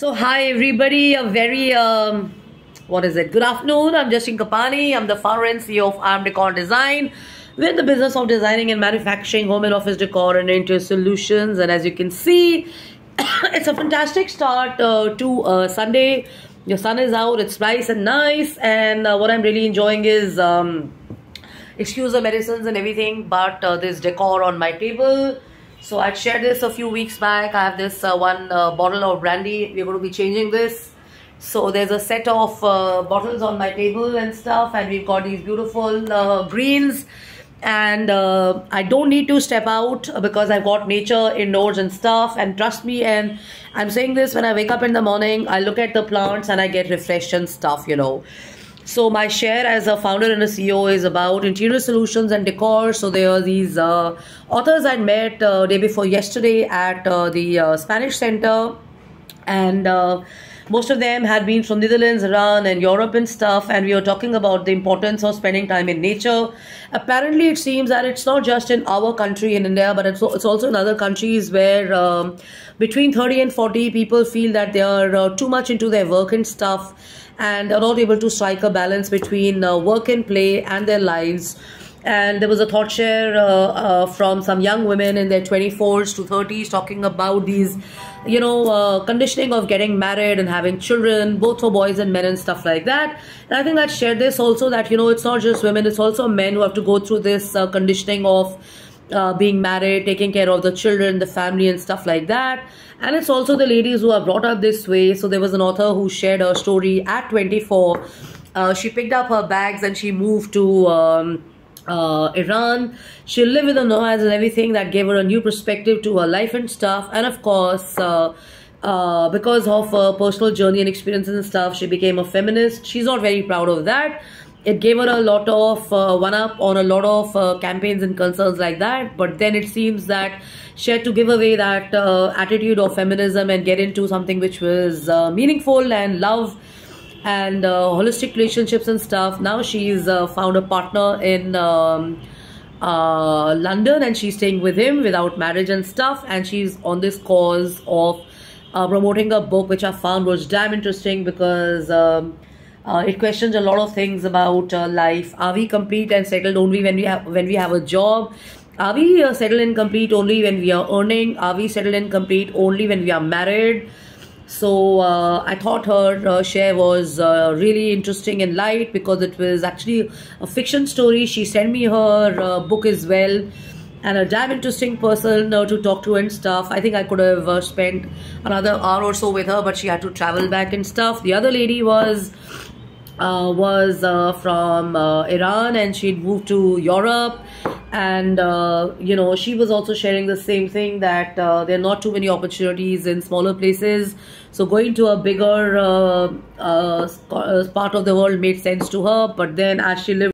So hi everybody, a very what is it? Good afternoon. I'm Justin Kapani. I'm the founder and CEO of Arm Decor Design. We're in the business of designing and manufacturing home and office decor and interior solutions. And as you can see, it's a fantastic start to Sunday. Your sun is out. It's nice and nice. And what I'm really enjoying is excuse the medicines and everything, but this decor on my table. So I shared this a few weeks back. I have this one bottle of brandy. We're going to be changing this. So there's a set of bottles on my table and stuff, and we've got these beautiful greens. And I don't need to step out because I've got nature indoors and stuff. And trust me, and I'm saying this when I wake up in the morning, I look at the plants and I get refreshed and stuff, you know. So my share as a founder and a CEO is about interior solutions and decor. So there are these authors I met day before yesterday at the Spanish Center, and most of them had been from Netherlands, Iran, and Europe and stuff. And we were talking about the importance of spending time in nature. Apparently, it seems that it's not just in our country in India, but it's also in other countries where between 30 and 40 people feel that they are too much into their work and stuff, and are not able to strike a balance between work and play and their lives. And there was a thought share from some young women in their 24s to 30s talking about these, conditioning of getting married and having children, both for boys and men and stuff like that. And I think I shared this also that, it's not just women, it's also men who have to go through this conditioning of being married, taking care of the children, the family and stuff like that. And it's also the ladies who are brought up this way. So there was an author who shared her story at 24. She picked up her bags and she moved to Iran. She lived with the nomads and everything. That gave her a new perspective to her life and stuff. And of course, because of her personal journey and experiences and stuff, she became a feminist. She's not very proud of that. It gave her a lot of one-up on a lot of campaigns and concerns like that. But then it seems that she had to give away that attitude of feminism and get into something which was meaningful and love and holistic relationships and stuff. Now she's found a partner in London, and she's staying with him without marriage and stuff. And she's on this cause of promoting a book, which I found was damn interesting because it questions a lot of things about life. Are we complete and settled only when we have a job? Are we settled and complete only when we are earning? Are we settled and complete only when we are married? So I thought her share was really interesting and light because it was actually a fiction story. She sent me her book as well, and a damn interesting person to talk to and stuff. I think I could have spent another hour or so with her, but she had to travel back and stuff. The other lady was from Iran, and she'd moved to Europe. And she was also sharing the same thing, that there are not too many opportunities in smaller places, so going to a bigger part of the world made sense to her. But then as she lived